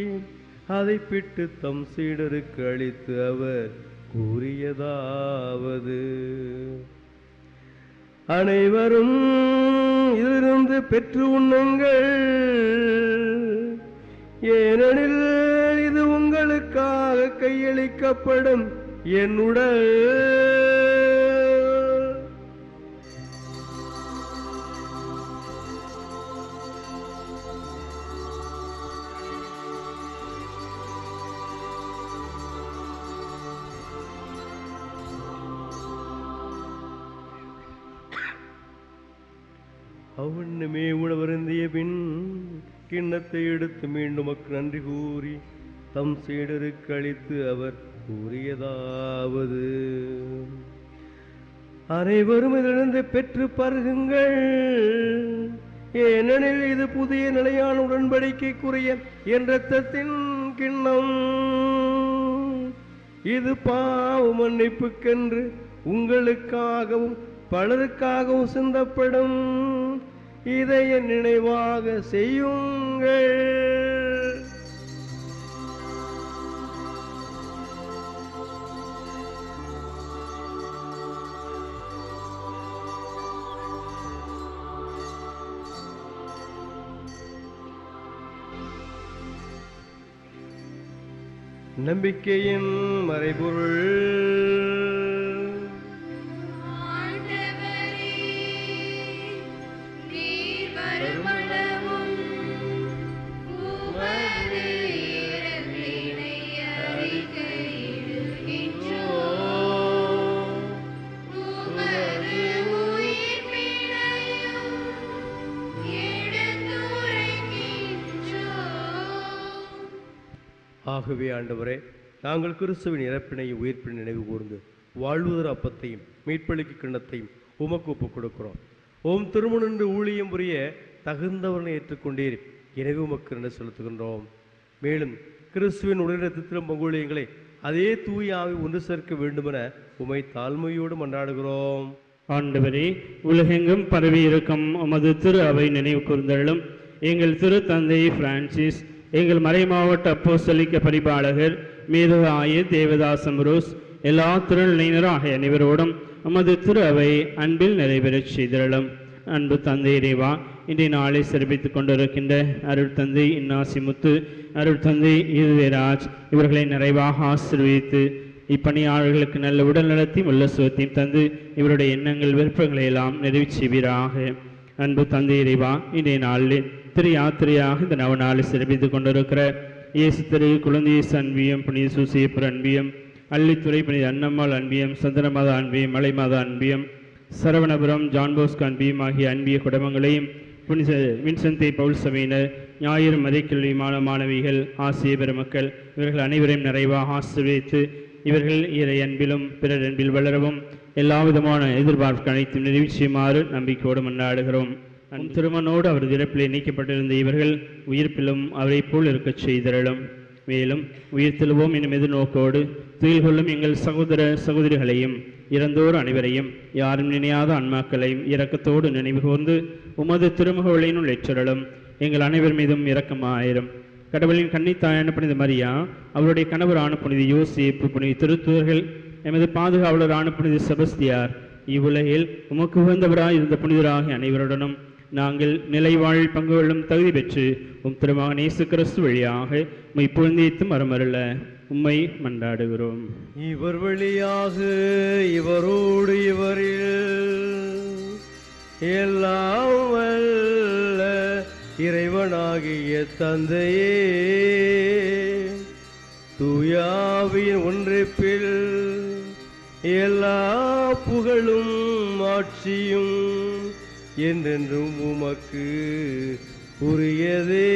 [SPEAKER 2] அதை பிட்டு தம் சீடருக்கு அளித்து அவர் கூறியதாவது: அனைவரும் இதிலிருந்து பெற்று உண்ணுங்கள், ஏனெனில் இது உங்களுக்காக கையளிக்கப்படும் என் உடல். அவ்வண்ணமே உணவருந்திய பின் கிண்ணத்தை எடுத்து மீண்டும் நன்றி கூறி தம் சீடருக்கு அளித்து அவர் கூறியதாவது: அனைவரும் இதிலிருந்து பெற்று பருகுங்கள், ஏனெனில் இது புதிய நிலையான உடன்படிக்கைக்குரிய என் இரத்தத்தின் கிண்ணம். இது பாவ மன்னிப்புக்கென்று உங்களுக்காகவும் பலருக்காகவும் சிந்தப்படும். இதை என் நினைவாக செய்யுங்கள். நம்பிக்கையின் மறைபொருள். ஆகவே ஆண்டவரே, நாங்கள் கிறிஸ்துவின் இறப்பினையும் உயிர்ப்பினை நினைவு கூர்ந்து வாழ்வுதர் அப்பத்தையும் மீட்பளிக்கு கிண்ணத்தையும் உமக்கு ஒப்புக் கொடுக்கிறோம். ஓம் திருமுனின்று ஊழியம் புரிய தகுந்தவர்களை ஏற்றுக்கொண்டீர், எனவே உமக்கு நன்றி செலுத்துகின்றோம். மேலும் கிறிஸ்துவின் உடலிடத்திலும் பங்குழியங்களை அதே தூய ஆவி ஒன்று சேர்க்க வேண்டுமென உமை தாழ்மையோடு மன்றாடுகிறோம்.
[SPEAKER 1] ஆண்டவரே, உலகெங்கும் பரவி இருக்கும் உமது திரு அவை நினைவு கூர்ந்தருளும். எங்கள் திரு தந்தை பிரான்சிஸ், எங்கள் மறைமாவட்ட அப்போஸ்தலிக்க பரிபாலகர் மேதகு ஆயர் தேவதாசம் ரோஸ், எல்லா திருநிலையினர் ஆகிய அனைவரோடும் உமது திரு அவை அன்பில் நிறைவேறச் செய்திருளும். அன்பு தந்தை இறைவா, இன்றைய நாளை சிறப்பித்துக் கொண்டிருக்கின்ற அருள் தந்தை இன்னாசி முத்து, அருள் தந்தை இருதயராஜ் இவர்களை நிறைவாக ஆசீர்வதித்து இப்பணியாளர்களுக்கு நல்ல உடல் நலத்தையும் உள்ள சுகத்தையும் தந்து இவருடைய எண்ணங்கள் விருப்பங்களை எல்லாம் நிறைவு செய்வீராக. அன்பு தந்தை இறைவா, இன்றைய நாளில் திரு யாத்திரையாக இந்த நவநாளை சிறப்பித்துக் கொண்டிருக்கிற இயேசு திரு குழந்தை இயேசு அன்பியம், புனித சூசியப்பர் அன்பியம், அள்ளித்துறை புனித அன்னம்மாள் அன்பியம், சந்திரமாதா அன்பியம், மலைமாதா அன்பியம், சரவணபுரம் ஜான்போஸ்க் அன்பியம் ஆகிய அன்பிய குடும்பங்களையும், புனித வின்சென்தை பவுல் சபையினர், ஞாயிறு மறைக்கல்வி மாணவிகள், ஆசிரிய பெருமக்கள் இவர்கள் அனைவரையும் நிறைவாக ஆசீர்வதித்து இவர்கள் இறை அன்பிலும் பிறர் அன்பில் வளரவும் எல்லா விதமான எதிர்பார்ப்பு அனைத்தும் நிறைவு செய்யுமாறு நம்பிக்கையோடு மன்றாடுகிறோம். திருமணோடு அவரது இறப்பிலே நீக்கப்பட்டிருந்த இவர்கள் உயிர்ப்பிலும் அவரை போல் இருக்கச் செய்திருளும். மேலும் உயிர்த்தெழுவோம் என்னும் எதிர்நோக்கோடு துயில் கொள்ளும் எங்கள் சகோதர சகோதரிகளையும் இறந்தோர் அனைவரையும் யாரும் நினையாத ஆன்மாக்களையும் இரக்கத்தோடு நினைவு கூர்ந்து உமது திருமுகவழியினுள் ஏற்றருளும். எங்கள் அனைவர் மீதும் இரக்கமாயிரும். கடவுளின் கன்னித்தாயான புனித மரியா, அவருடைய கணவரான புனித யோசேப்பு, புனித திருத்தூதர்கள், எமது பாதுகாவலரான புனித செபஸ்தியார், இவ்வுலகில் உமக்கு உகந்தவராய் இருந்த புனிதராகிய அனைவருடனும் நாங்கள் நிலைவாழ் பங்கு கொள்ளும் தகுதி பெற்று திருமகன் இயேசு கிறிஸ்து வழியாக உம்மை புகழ்ந்தேத்தும் வரமருள உம்மை மன்றாடுகிறோம்.
[SPEAKER 2] இவர் வழியாக இவரோடு இவரில் எல்லாம் வல்ல இறைவனாகிய தந்தையே, தூயாவின் ஒன்றிப்பில் எல்லா புகழும் ஆட்சியும் என்றென்றும் உமக்கு உரியதே.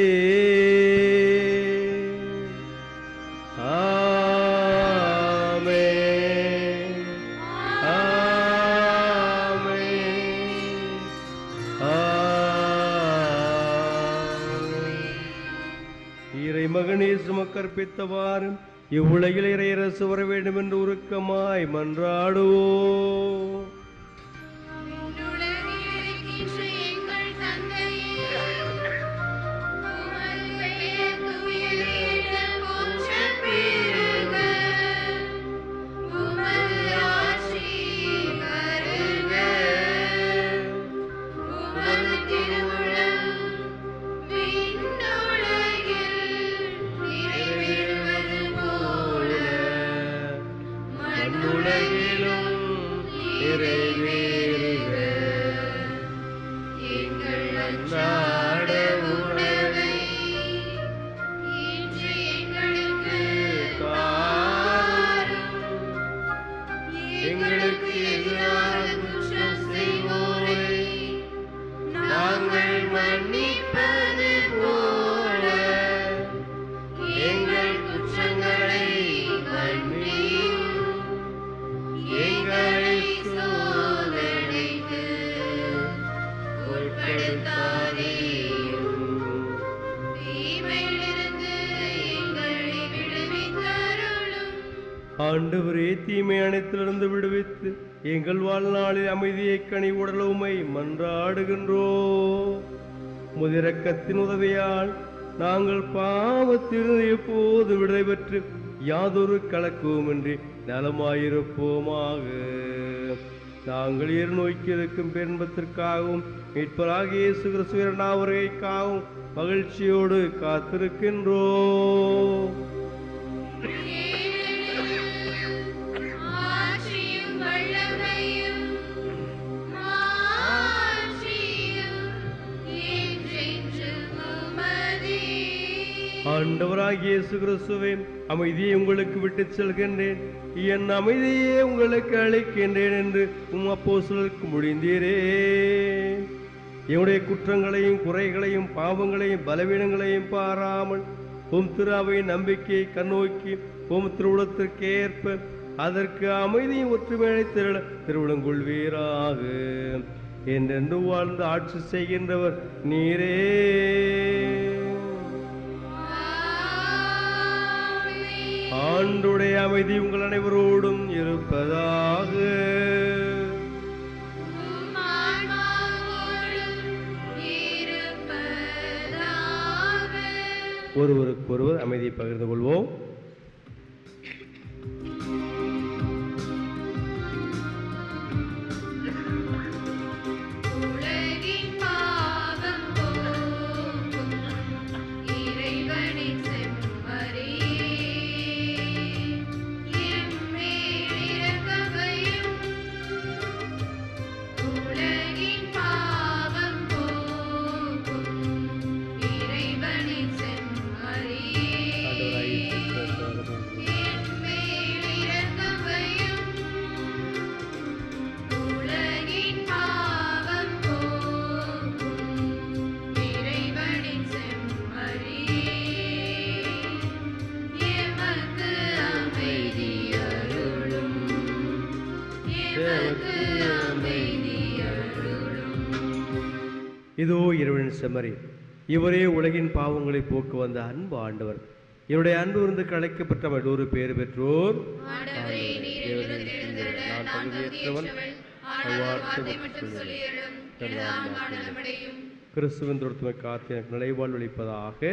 [SPEAKER 2] ஆமென், ஆமென், ஆமென். இறைமகனே சுமக்கற்பித்தவாறு இவ்வுலகில் இறையரசு வர வேண்டும் என்று உருக்கமாய் மன்றாடுவோம். ஆண்டவரே, தீமை அனைத்திலிருந்து விடுவித்து எங்கள் வாழ்நாளில் அமைதியை கனி உடலுமை மன்றாடுகின்றோம். முதிரக்கத்தின் உதவியால் நாங்கள் பாவத்தில் எப்போது விடுதலை பெற்று யாதொரு கலக்கவுமின்றி நலமாயிருப்போமாக. நாங்கள் நோக்கி இருக்கும் பெரும்பத்திற்காகவும் மீட்பராகிய இயேசு கிறிஸ்து இரண்டாம் வருகைக்காகவும் மகிழ்ச்சியோடு காத்திருக்கின்றோம். ஆண்டவராகிய இயேசு கிறிஸ்துவே, அமைதியை உங்களுக்கு விட்டுச் செல்கின்றேன், என் அமைதியே உங்களுக்கு அளிக்கின்றேன் என்று அப்போஸ்தலருக்கு மொழிந்தீரே. என்னுடைய குற்றங்களையும் குறைகளையும் பாவங்களையும் பலவீனங்களையும் பாராமல் உம் திரு அவையின் நம்பிக்கையை கண்ணோக்கி உம் திருவுளத்திற்கேற்ப அதற்கு அமைதியும் ஒற்றுமையை திருவிழங்கொள்வீராக. என்றென்று வாழ்ந்து ஆட்சி செய்கின்றவர் நீரே. ஆண்டுடைய அமைதி உங்கள் அனைவரோடும் இருப்பதாக. ஒருவருக்கொருவர் அமைதியை பகிர்ந்து கொள்வோம். இதோ இறைவனின் செம்மறி, இவரே உலகின் பாவங்களை போக்கு வந்த அன்பு ஆண்டவர். இவருடைய அன்பு இருந்து கலைக்கப்பட்ட மற்றொரு பேறு பெற்றோர். கிறிஸ்துவின் தொடுத்துமை காத்து எனக்கு நிலைவாழ் அளிப்பதாக.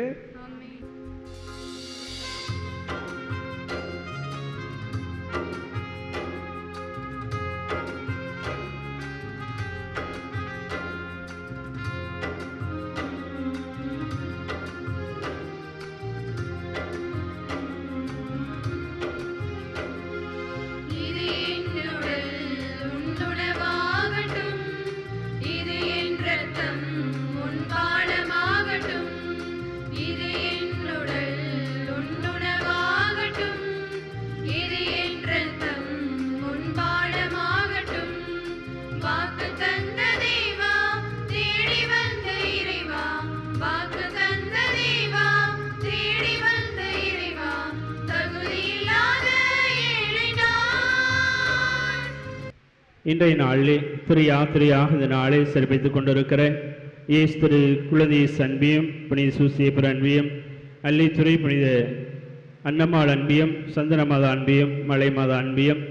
[SPEAKER 1] இன்றைய நாளிலே திரு யாத்திரையாக இந்த நாளை சிறப்பித்துக் கொண்டிருக்கிற இயேசு திரு குழந்தை அன்பியும் புனித சூசியப்பர் அன்பியும் அல்லித்துறை புனித அன்னம்மாள் அன்பியும் சந்தனமாதா அன்பியும் மலைமாதா அன்பியும்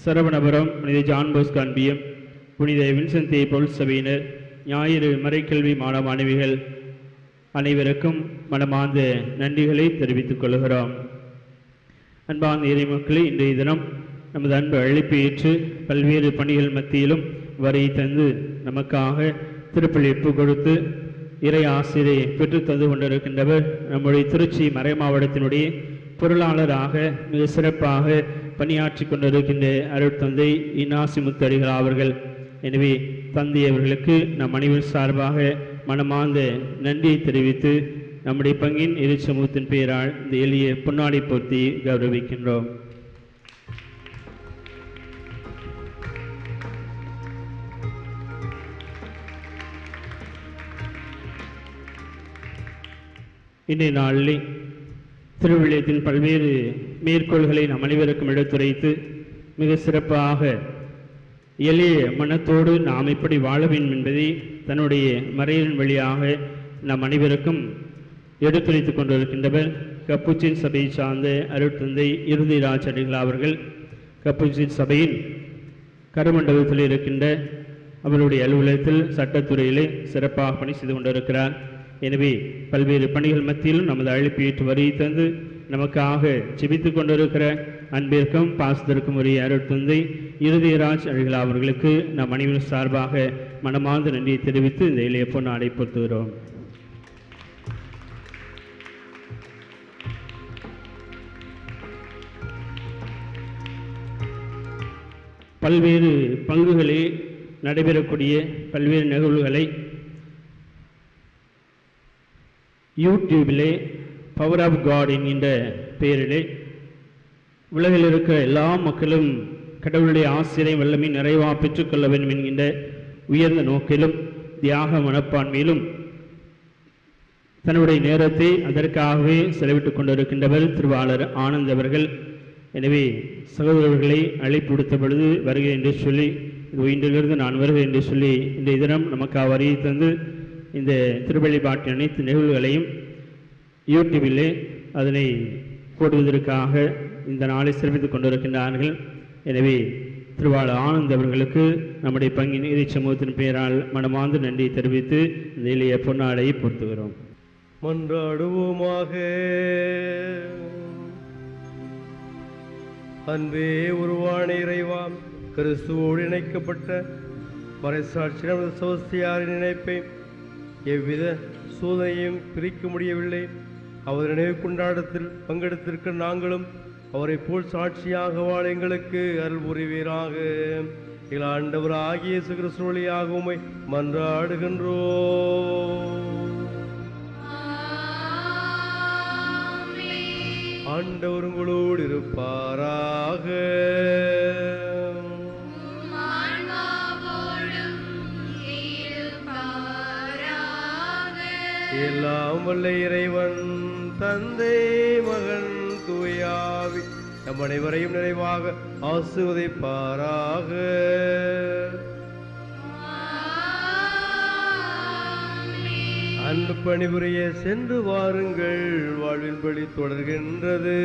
[SPEAKER 1] சரவணபுரம் புனித ஜான்போஸ்கோ அன்பியும் புனித வின்சென்ட் பவுல் சபையினர் ஞாயிறு மறைக்கல்வி மாணவ மாணவிகள் அனைவருக்கும் மனமார்ந்த நன்றிகளை தெரிவித்துக் கொள்கிறோம். அன்பார்ந்த இறைமக்களே, இன்றைய தினம் நமது அன்பு அழைப்பு ஏற்று பல்வேறு பணிகள் மத்தியிலும் வரை தந்து நமக்காக திருப்பலி ஒப்பு கொடுத்து இறை ஆசிரியை பெற்று தந்து கொண்டிருக்கின்றவர் நம்முடைய திருச்சி மறை மாவட்டத்தினுடைய பொருளாளராக மிக சிறப்பாக பணியாற்றி கொண்டிருக்கின்ற அருட்தந்தை இன்னாசி முத்தடிகள் அவர்கள். எனவே தந்தை அவர்களுக்கு நம் அனைவர் சார்பாக மனமார்ந்த நன்றியை தெரிவித்து நம்முடைய பங்கின் இறை சமூகத்தின் பெயரால் இந்த எளிய பொன்னாடை போர்த்தி கௌரவிக்கின்றோம். இன்றைய நாளில் திருவிழயத்தின் பல்வேறு மேற்கோள்களை நம் அனைவருக்கும் எடுத்துரைத்து மிக சிறப்பாக எளிய மனத்தோடு நாம் எப்படி வாழ வேண்டும் என்பதை தன்னுடைய மறையின் வழியாக நம் அனைவருக்கும் எடுத்துரைத்துக் கொண்டிருக்கின்றவர் கப்புச்சின் சபையை சார்ந்த அருட்தந்தை இருதிராஜ் அடிகள் அவர்கள். கப்புச்சின் சபையின் கருமண்டபத்தில் இருக்கின்ற அவருடைய அலுவலகத்தில் சட்டத்துறையிலே சிறப்பாக பணி செய்து கொண்டிருக்கிறார். எனவே பல்வேறு பணிகள் மத்தியிலும் நமது அழைப்பு ஏற்று வரி தந்து நமக்காக ஜெபித்துக் கொண்டிருக்கிற அன்பிற்கும் பாசத்திற்கும் உரிய அருட்தந்தை இருதிராஜ் அடிகள் அவர்களுக்கு நம் அனைவரும் சார்பாக மனமார்ந்த நன்றியை தெரிவித்து இந்த எளிய பொன்னாடை பொறுத்துகிறோம். பல்வேறு பங்குகளில் நடைபெறக்கூடிய பல்வேறு நிகழ்வுகளை யூடியூபிலே பவர் ஆஃப் காட் என்கின்ற பெயரிலே உலகில் இருக்கிற எல்லா மக்களும் கடவுளுடைய ஆசிரியை வல்லமை நிறைவாக பெற்றுக்கொள்ள வேண்டும் என்கின்ற உயர்ந்த நோக்கிலும் தியாக மனப்பான்மையிலும் தன்னுடைய நேரத்தை அதற்காகவே செலவிட்டுக் கொண்டிருக்கின்றவர் திருவாளர் ஆனந்த் அவர்கள். எனவே சகோதரர்களை அழைப்பு விடுத்த பொழுது வருகிறேன் என்று சொல்லி, இன்றிலிருந்து நான் வருகிறேன் என்று சொல்லி இந்த தினம் நமக்கு வரியை தந்து இந்த திருவழிபாட்டின் அனைத்து நிகழ்வுகளையும் யூடியூபிலே அதனை போடுவதற்காக இந்த நாளை சிறப்பித்துக் கொண்டிருக்கின்றார்கள். எனவே திருவாளர் ஆனந்த் அவர்களுக்கு நம்முடைய பங்கின் இறை சமூகத்தின் பெயரால் மனமார்ந்த நன்றி தெரிவித்து இந்த எளிய பொன்னாடையை பொருத்துகிறோம்.
[SPEAKER 2] மன்றாடுவோமாக. அன்பே உருவான இறைவா, கிறிஸ்துவோடு இணைக்கப்பட்ட மறைசாட்சி நமது செபஸ்தியாரின் இணைப்பை எவ்வித சோதனையும் பிரிக்க முடியவில்லை. அவர் நினைவு கொண்டாட்டத்தில் பங்கெடுத்திருக்க நாங்களும் அவரை போல் சாட்சியாக வாழ எங்களுக்கு அருள் புரிவீராக. எங்கள் ஆண்டவர் ஆகிய இயேசு கிறிஸ்து வழியாக உம்மை மன்றாடுகின்றோம். ஆண்டவர் உங்களோடு இருப்பாராக. எல்லாம் வல்ல இறைவன் தந்தை மகன் தூயாவி நம் அனைவரையும் நிறைவாக ஆசீர்வதிப்பாராக. அன்பு பணிபுரிய சென்று வாருங்கள், வாழ்வின் பலி தொடர்கின்றது.